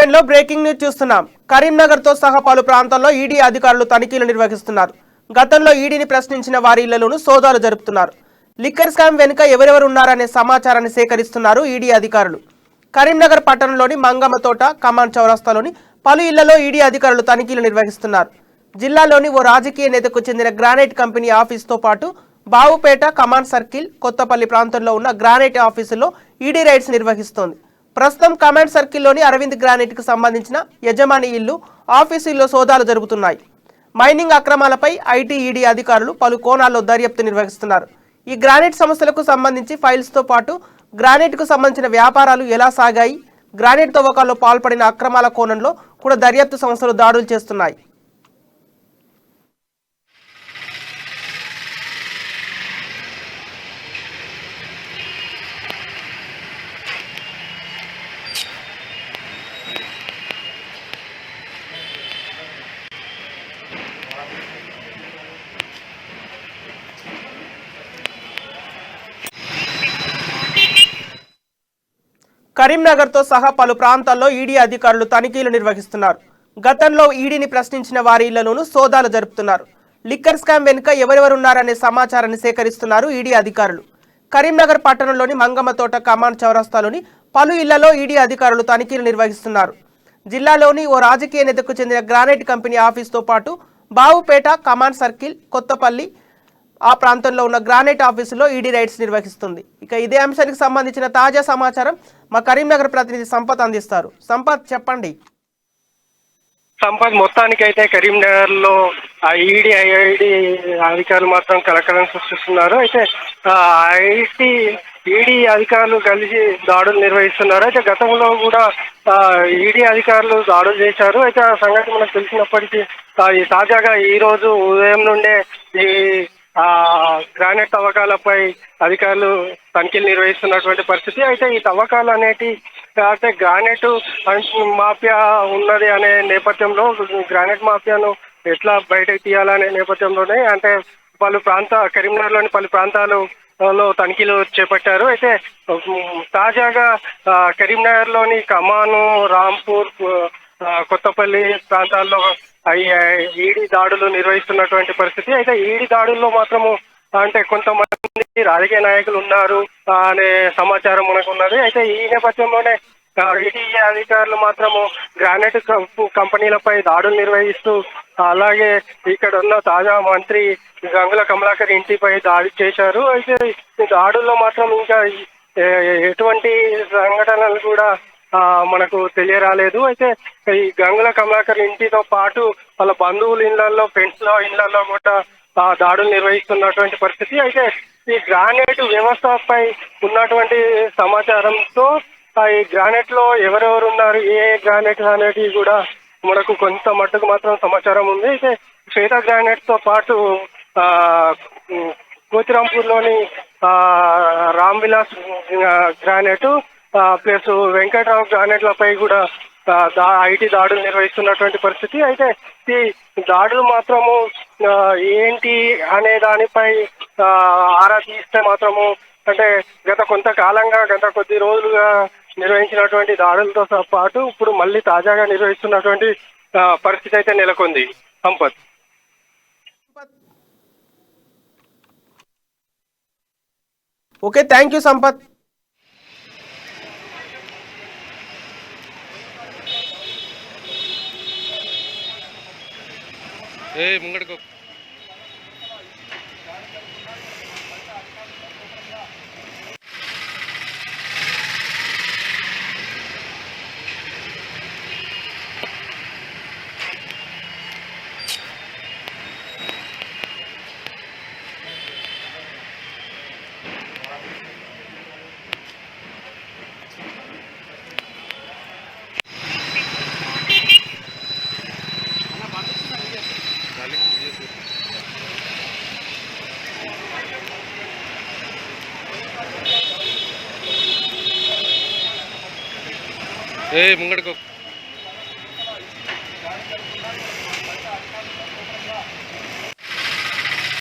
Bulletin లో breaking news చూస్తున్నాం. కరీంనగర్ తో సహా పలు ప్రాంతాల్లో ఈడీ అధికారులు తనిఖీలు నిర్వహిస్తున్నారు. గతంలో ఈడీని ప్రశ్నించిన వారి ఇళ్లలోనూ సోదాలు జరుపుతున్నారు. లిక్కర్ స్కామ్ వెనుక ఎవరెవరు ఉన్నారనే సమాచారాన్ని సేకరిస్తున్నారు ఈడీ అధికారులు. కరీంనగర్ పట్టణంలోని మంగమ్మ తోట, కమాన్ చౌరస్తాలోని పలు ఇళ్లలో ఈడీ అధికారులు తనిఖీలు నిర్వహిస్తున్నారు. జిల్లాలోని ఓ రాజకీయ నేతకు చెందిన గ్రానైట్ కంపెనీ ఆఫీస్తో పాటు బావుపేట, కమాన్ సర్కిల్, కొత్తపల్లి ప్రాంతంలో ఉన్న గ్రానైట్ ఆఫీసులో ఈడీ రైడ్స్ నిర్వహిస్తోంది. ప్రస్తుతం కమాండ్ సర్కిల్లోని అరవింద్ గ్రానైట్ కు సంబంధించిన యజమాని ఇల్లు, ఆఫీసుల్లో సోదాలు జరుగుతున్నాయి. మైనింగ్ అక్రమాలపై ఐటీ, ఈడీ అధికారులు పలు కోణాల్లో దర్యాప్తు నిర్వహిస్తున్నారు. ఈ గ్రానైట్ సంస్థలకు సంబంధించి ఫైల్స్తో పాటు గ్రానైట్కు సంబంధించిన వ్యాపారాలు ఎలా సాగాయి, గ్రానైట్ తవ్వకాల్లో పాల్పడిన అక్రమాల కోణంలో కూడా దర్యాప్తు సంస్థలు దాడులు చేస్తున్నాయి. కరీంనగర్ తో సహా పలు ప్రాంతాల్లో ఈడీ అధికారులు తనిఖీలు నిర్వహిస్తున్నారు. గతంలో ఈడీని ప్రశ్నించిన వారి ఇళ్లలోనూ సోదాలు జరుపుతున్నారు. లిక్కర్ స్కామ్ వెనుక ఎవరెవరున్నారనే సమాచారాన్ని సేకరిస్తున్నారు ఈడీ అధికారులు. కరీంనగర్ పట్టణంలోని మంగమ్మ తోట, కమాన్ చౌరస్తాలోని పలు ఇళ్లలో ఈడీ అధికారులు తనిఖీలు నిర్వహిస్తున్నారు. జిల్లాలోని ఓ రాజకీయ నేతకు చెందిన గ్రానైట్ కంపెనీ ఆఫీస్తో పాటు బావుపేట, కమాన్ సర్కిల్, కొత్తపల్లి ఆ ప్రాంతంలో ఉన్న గ్రానైట్ ఆఫీసులో ఈడీ రైడ్స్ నిర్వహిస్తుంది. ఇక ఇదే అంశానికి సంబంధించిన తాజా సమాచారం మా కరీంనగర్ ప్రతినిధి సంపత్ అందిస్తారు. సంపత్, చెప్పండి. సంపత్, మొత్తానికైతే కరీంనగర్ లో ఈడీ అధికారులు మాత్రం కలకలం సృష్టిస్తున్నారు. అయితే ఈడీ అధికారులు కలిసి దాడులు నిర్వహిస్తున్నారు. అయితే గతంలో కూడా ఈడీ అధికారులు దాడులు చేశారు. అయితే ఆ సంగతి మనకు తెలిసినప్పటికీ తాజాగా ఈ రోజు ఉదయం నుండే ఈ గ్రానైట్ తవ్వకాలపై అధికారులు తనిఖీలు నిర్వహిస్తున్నటువంటి పరిస్థితి. అయితే ఈ తవ్వకాలు అనేటి అంటే గ్రానైట్ మాఫియా ఉన్నది అనే నేపథ్యంలో గ్రానైట్ మాఫియాను ఎట్లా బయటకు తీయాలనే నేపథ్యంలోనే అంటే కరీంనగర్లోని పలు ప్రాంతాలలో తనిఖీలు చేపట్టారు. అయితే తాజాగా కరీంనగర్లోని కమాను, రాంపూర్, కొత్తపల్లి ప్రాంతాల్లో ఈడీ దాడులు నిర్వహిస్తున్నటువంటి పరిస్థితి. అయితే ఈడీ దాడుల్లో మాత్రము అంటే కొంతమంది రాజకీయ నాయకులు ఉన్నారు అనే సమాచారం మనకు ఉన్నది. అయితే ఈ నేపథ్యంలోనే ఈడీ అధికారులు మాత్రము గ్రానైట్ కంపెనీలపై దాడులు నిర్వహిస్తూ అలాగే ఇక్కడ ఉన్న తాజా మంత్రి గంగుల కమలాకర్ ఇంటిపై దాడి చేశారు. అయితే ఈ దాడుల్లో మాత్రం ఇంకా ఎటువంటి సంఘటనలు కూడా మనకు తెలియరాలేదు. అయితే ఈ గంగుల కమలాకర్ ఇంటితో పాటు వాళ్ళ బంధువుల ఇళ్లలో, ఫ్రెండ్స్ లో ఇళ్లలో కూడా దాడులు నిర్వహిస్తున్నటువంటి పరిస్థితి. అయితే ఈ గ్రానైట్ వ్యవస్థపై ఉన్నటువంటి సమాచారంతో ఈ గ్రానైట్ లో ఎవరెవరు ఉన్నారు, ఏ గ్రానైట్ అనేటివి కూడా మనకు కొంత మట్టుకు మాత్రం సమాచారం ఉంది. అయితే శ్వేత గ్రానైట్ తో పాటు కోతిరాంపూర్ లోని రామ్ విలాస్ గ్రానైట్ ప్లస్ వెంకట్రావు గ్రానైట్లపై కూడా ఐటీ దాడులు నిర్వహిస్తున్నటువంటి పరిస్థితి. అయితే ఈ దాడులు మాత్రము ఏంటి అనే దానిపై ఆరా తీస్తే మాత్రము అంటే గత కొద్ది రోజులుగా నిర్వహించినటువంటి దాడులతో పాటు ఇప్పుడు మళ్ళీ తాజాగా నిర్వహిస్తున్నటువంటి పరిస్థితి అయితే నెలకొంది. Sampath. Okay, thank you Sampath. ముంగడికో ముంగడికో